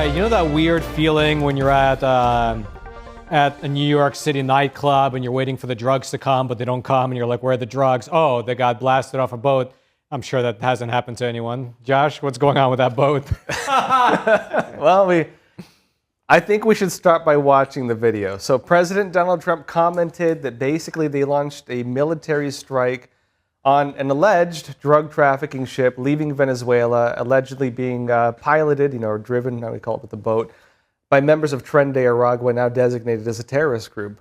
you know that weird feeling when you're at a New York City nightclub and you're waiting for the drugs to come, but they don't come, and you're like, where are the drugs? Oh, they got blasted off a boat. I'm sure that hasn't happened to anyone. Josh, what's going on with that boat? Well, I think we should start by watching the video. So President Donald Trump commented that basically they launched a military strike on an alleged drug trafficking ship leaving Venezuela, allegedly being piloted, or driven, how we call it with the boat, by members of Tren de Aragua, now designated as a terrorist group.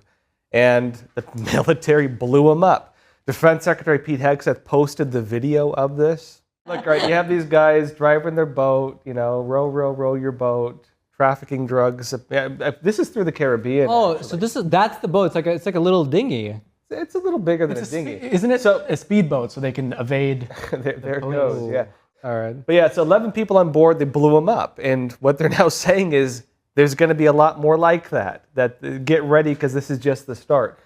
And the military blew them up. Defense Secretary Pete Hegseth posted the video of this. Look, right, you have these guys driving their boat, row your boat, trafficking drugs. This is through the Caribbean. Oh, actually. So that's the boat. It's like a little dinghy. It's a little bigger than a dinghy. Isn't it a speedboat so they can evade? there it goes, yeah. All right. But yeah, it's 11 people on board. They blew them up. And what they're now saying is there's going to be a lot more like that. Get ready, because this is just the start.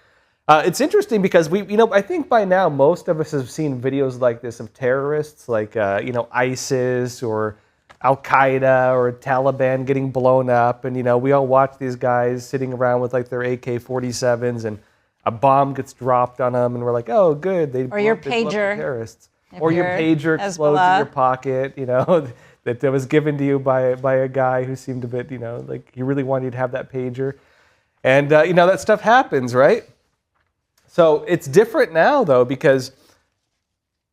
It's interesting because I think by now most of us have seen videos like this of terrorists, like ISIS or Al Qaeda or Taliban getting blown up, and we all watch these guys sitting around with like their AK-47s, and a bomb gets dropped on them, and we're like, oh, good, they or your blew pager, up the terrorists, or your pager explodes in your pocket, that was given to you by a guy who seemed a bit, like he really wanted you to have that pager, and that stuff happens, right? So it's different now, though, because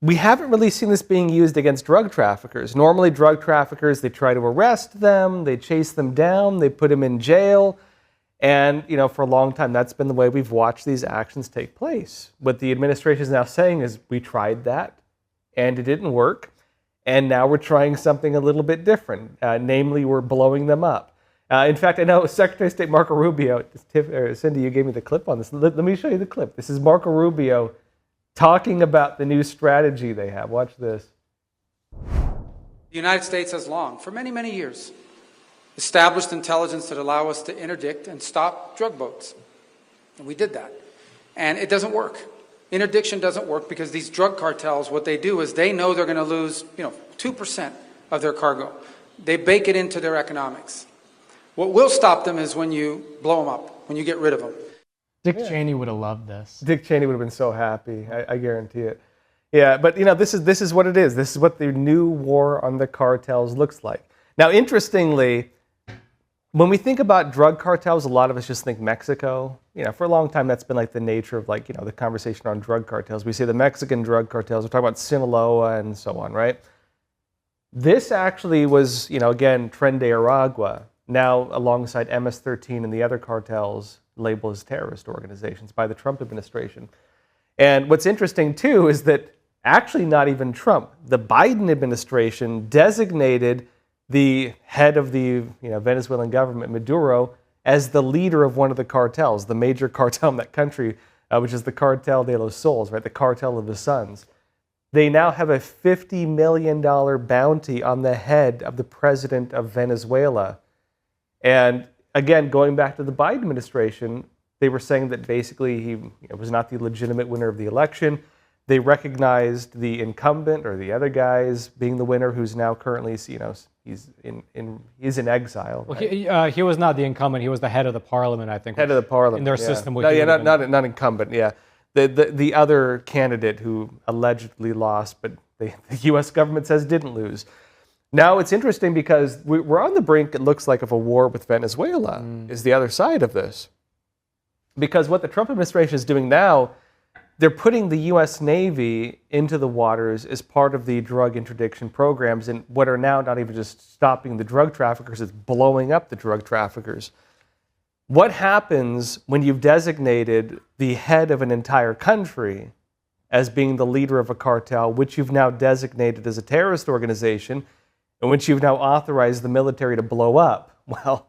we haven't really seen this being used against drug traffickers. Normally, drug traffickers, they try to arrest them, they chase them down, they put them in jail. And, for a long time, that's been the way we've watched these actions take place. What the administration is now saying is, we tried that, and it didn't work. And now we're trying something a little bit different. Namely, we're blowing them up. In fact, I know Secretary of State Marco Rubio, Cindy, you gave me the clip on this. Let me show you the clip. This is Marco Rubio talking about the new strategy they have. Watch this. The United States has long, for many, many years, established intelligence that allow us to interdict and stop drug boats. And we did that. And it doesn't work. Interdiction doesn't work because these drug cartels, what they do is they know they're going to lose 2% of their cargo. They bake it into their economics. What will stop them is when you blow them up, when you get rid of them. Dick Cheney would have loved this. Dick Cheney would have been so happy, I guarantee it. Yeah, but this is what it is. This is what the new war on the cartels looks like. Now, interestingly, when we think about drug cartels, a lot of us just think Mexico. For a long time, that's been like the nature of the conversation on drug cartels. We say the Mexican drug cartels. We're talking about Sinaloa and so on, right? This actually was, again, Tren de Aragua, now alongside MS-13 and the other cartels labeled as terrorist organizations by the Trump administration. And what's interesting, too, is that actually not even Trump, the Biden administration designated the head of the Venezuelan government, Maduro, as the leader of one of the cartels, the major cartel in that country, which is the Cartel de los Soles, right? The Cartel of the Suns. They now have a $50 million bounty on the head of the president of Venezuela. And again, going back to the Biden administration, they were saying that basically he was not the legitimate winner of the election. They recognized the incumbent or the other guys being the winner, who's now currently, he's in exile. Well, right? he was not the incumbent. He was the head of the parliament, I think. Head of the parliament in their yeah. system. Not incumbent. Yeah, the other candidate who allegedly lost, but the U.S. government says didn't lose. Now it's interesting because we're on the brink, it looks like, of a war with Venezuela, is the other side of this. Because what the Trump administration is doing now, they're putting the U.S. Navy into the waters as part of the drug interdiction programs, and what are now not even just stopping the drug traffickers, it's blowing up the drug traffickers. What happens when you've designated the head of an entire country as being the leader of a cartel, which you've now designated as a terrorist organization, and which you've now authorized the military to blow up? Well,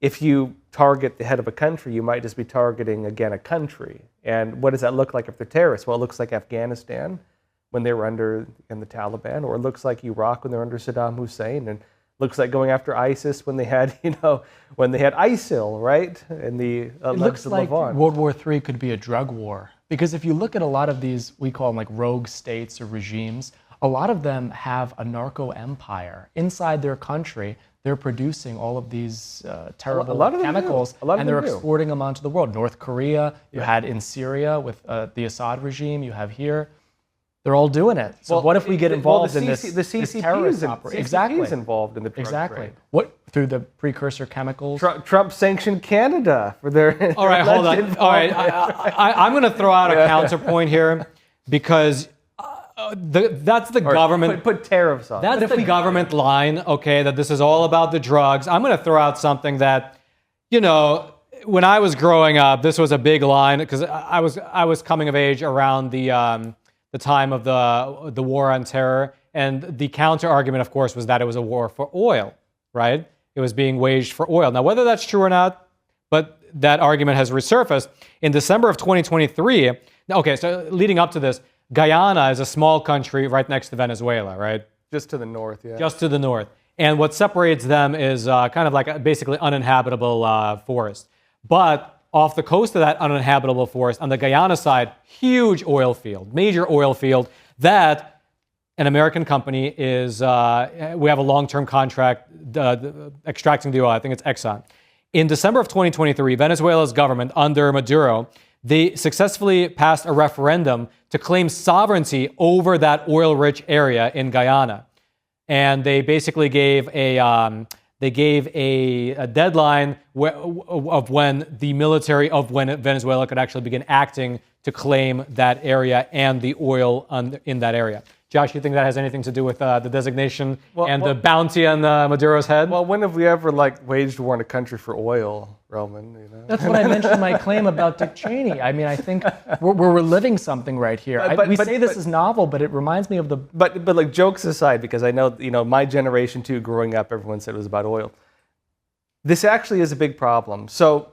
if you target the head of a country, you might just be targeting, again, a country. And what does that look like if they're terrorists? Well, it looks like Afghanistan when they were under the Taliban, or it looks like Iraq when they're under Saddam Hussein, and looks like going after ISIS when they had, when they had ISIL, right? And the it looks like World War III could be a drug war, because if you look at a lot of these, we call them like rogue states or regimes, a lot of them have a narco empire inside their country they're producing all of these terrible lot of them do. chemicals, A lot of and they're them do. exporting them onto the world. North Korea, you had in Syria with the Assad regime, you have here. They're all doing it. So what if we get involved in this, the this CCP terrorist is operation? exactly Exactly. involved in the drug Exactly. trade. What, through the precursor chemicals? Trump sanctioned Canada for their. All right, hold on. All right, I'm going to throw out a counterpoint here because that's the government. Put tariffs on. That's the government line, okay, that this is all about the drugs. I'm going to throw out something that, you know, when I was growing up, this was a big line because I was coming of age around the time of the war on terror, and the counter argument, of course, was that it was a war for oil, right? It was being waged for oil. Now, whether that's true or not, but that argument has resurfaced in December of 2023. Okay, so leading up to this, Guyana is a small country right next to Venezuela, right? Just to the north, yeah. Just to the north. And what separates them is kind of like a basically uninhabitable forest. But off the coast of that uninhabitable forest, on the Guyana side, huge oil field, major oil field that an American company is, we have a long-term contract extracting the oil. I think it's Exxon. In December of 2023, Venezuela's government under Maduro, they successfully passed a referendum to claim sovereignty over that oil-rich area in Guyana. And they basically gave a deadline of when the military of Venezuela could actually begin acting to claim that area and the oil in that area. Josh, you think that has anything to do with the designation and the bounty on Maduro's head? Well, when have we ever waged war in a country for oil, Roman? You know? That's what I mentioned in my claim about Dick Cheney. I mean, I think we're reliving something right here. We say this is novel, but it reminds me of the. But like jokes aside, because I know my generation too, growing up, everyone said it was about oil. This actually is a big problem. So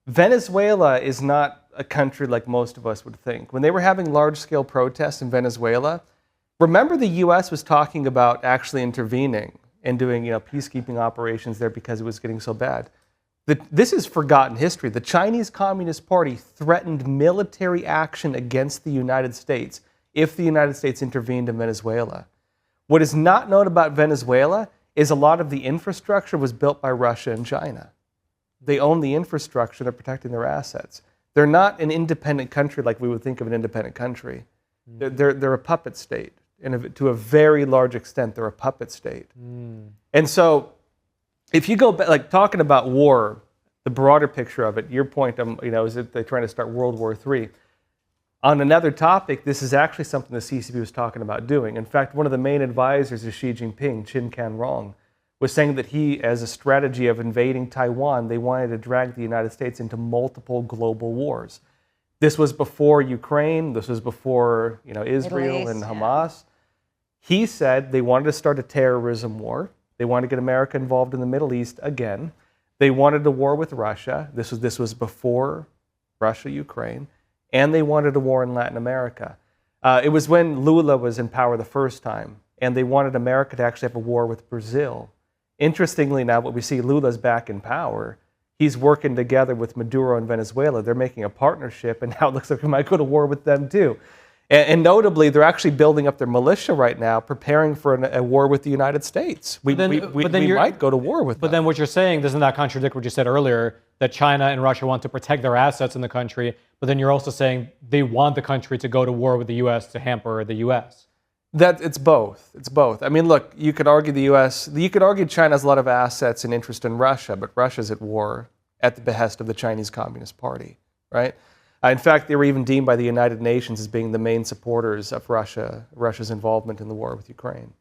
Venezuela is not a country like most of us would think. When they were having large-scale protests in Venezuela, remember the U.S. was talking about actually intervening and doing peacekeeping operations there because it was getting so bad. This is forgotten history. The Chinese Communist Party threatened military action against the United States if the United States intervened in Venezuela. What is not known about Venezuela is a lot of the infrastructure was built by Russia and China. They own the infrastructure, they're protecting their assets. They're not an independent country like we would think of an independent country. They're a puppet state. And to a very large extent, they're a puppet state. And so if you go back, talking about war, the broader picture of it, your point, is that they're trying to start World War III. On another topic, this is actually something the CCP was talking about doing. In fact, one of the main advisors of Xi Jinping, Qin Canrong, was saying that he, as a strategy of invading Taiwan, they wanted to drag the United States into multiple global wars. This was before Ukraine. This was before Israel and Hamas. He said they wanted to start a terrorism war. They wanted to get America involved in the Middle East again. They wanted a war with Russia. This was before Russia, Ukraine. And they wanted a war in Latin America. It was when Lula was in power the first time, and they wanted America to actually have a war with Brazil. Interestingly, now what we see, Lula's back in power. He's working together with Maduro in Venezuela. They're making a partnership, and now it looks like we might go to war with them too. And notably, they're actually building up their militia right now, preparing for a war with the United States. We might go to war with them. But then what you're saying, doesn't that contradict what you said earlier, that China and Russia want to protect their assets in the country, but then you're also saying they want the country to go to war with the U.S. to hamper the U.S.? It's both. It's both. I mean, look, you could argue China has a lot of assets and interest in Russia, but Russia's at war at the behest of the Chinese Communist Party, right? In fact, they were even deemed by the United Nations as being the main supporters of Russia's involvement in the war with Ukraine.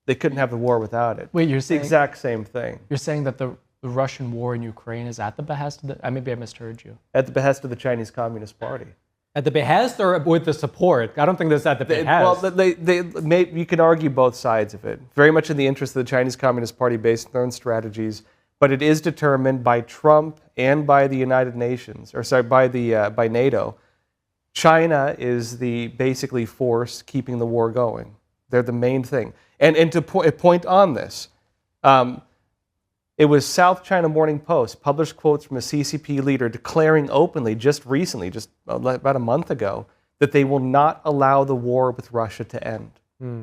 They couldn't have the war without it. Wait, you're it's saying the exact same thing. You're saying that the Russian war in Ukraine is at the behest of maybe I misheard you. At the behest of the Chinese Communist Party. At the behest or with the support? I don't think that's at the behest. Well, you can argue both sides of it. Very much in the interest of the Chinese Communist Party based on their own strategies, but it is determined by Trump and by the United Nations, by NATO. China is the basically force keeping the war going. They're the main thing. And to point on this, it was South China Morning Post published quotes from a CCP leader declaring openly just recently, just about a month ago, that they will not allow the war with Russia to end.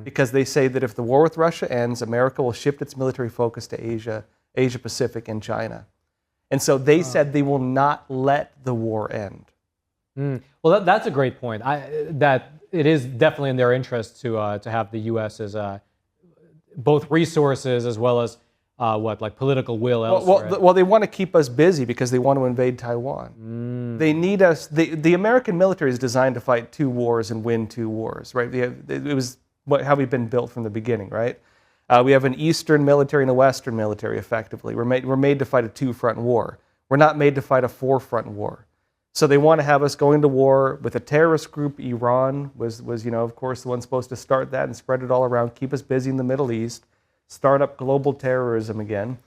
Because they say that if the war with Russia ends, America will shift its military focus to Asia Asia Pacific, and China. And so they said they will not let the war end. Well, that's a great point. That it is definitely in their interest to have the U.S. as both resources as well as political will elsewhere. Well, they want to keep us busy because they want to invade Taiwan. They need us. The American military is designed to fight 2 wars and win 2 wars, right? It was how we've been built from the beginning, right? We have an Eastern military and a Western military, effectively. We're made to fight a 2-front war. We're not made to fight a 4-front war. So they want to have us go into war with a terrorist group. Iran was of course, the one supposed to start that and spread it all around, keep us busy in the Middle East, start up global terrorism again.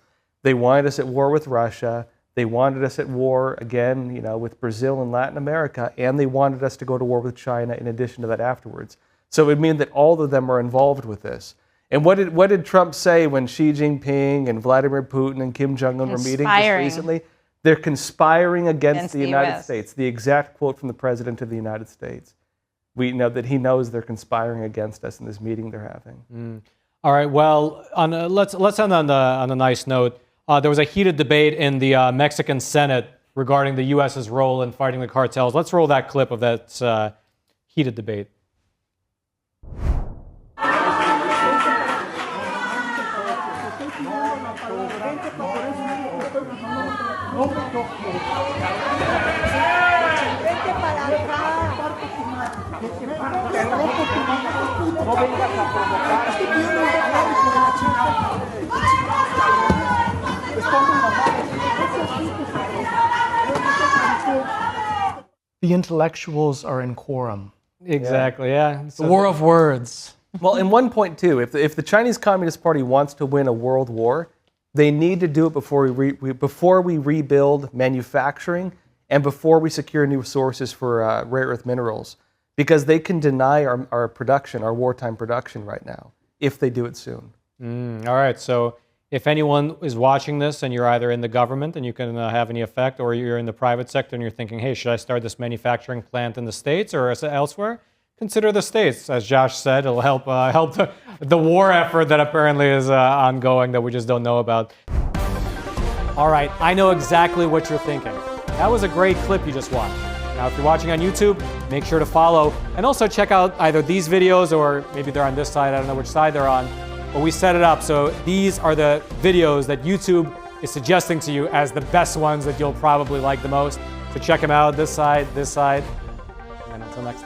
They wanted us at war with Russia. They wanted us at war again, with Brazil and Latin America, and they wanted us to go to war with China in addition to that afterwards. So it would mean that all of them are involved with this. And what did Trump say when Xi Jinping and Vladimir Putin and Kim Jong-un were meeting just recently? They're conspiring against the United States. The exact quote from the President of the United States. We know that he knows they're conspiring against us in this meeting they're having. All right. Well, let's end on a nice note. There was a heated debate in the Mexican Senate regarding the U.S.'s role in fighting the cartels. Let's roll that clip of that heated debate. The intellectuals are in quorum. Exactly, yeah. The war of words. Well, in one point too, if the Chinese Communist Party wants to win a world war, they need to do it before we rebuild manufacturing and before we secure new sources for rare earth minerals, because they can deny our production, our wartime production right now, if they do it soon. All right, so if anyone is watching this and you're either in the government and you can have any effect, or you're in the private sector and you're thinking, hey, should I start this manufacturing plant in the States or elsewhere? Consider the States. As Josh said, it'll help the war effort that apparently is ongoing that we just don't know about. All right, I know exactly what you're thinking. That was a great clip you just watched. Now, if you're watching on YouTube, make sure to follow and also check out either these videos or maybe they're on this side. I don't know which side they're on, but we set it up. So these are the videos that YouTube is suggesting to you as the best ones that you'll probably like the most. So check them out, this side, and until next time.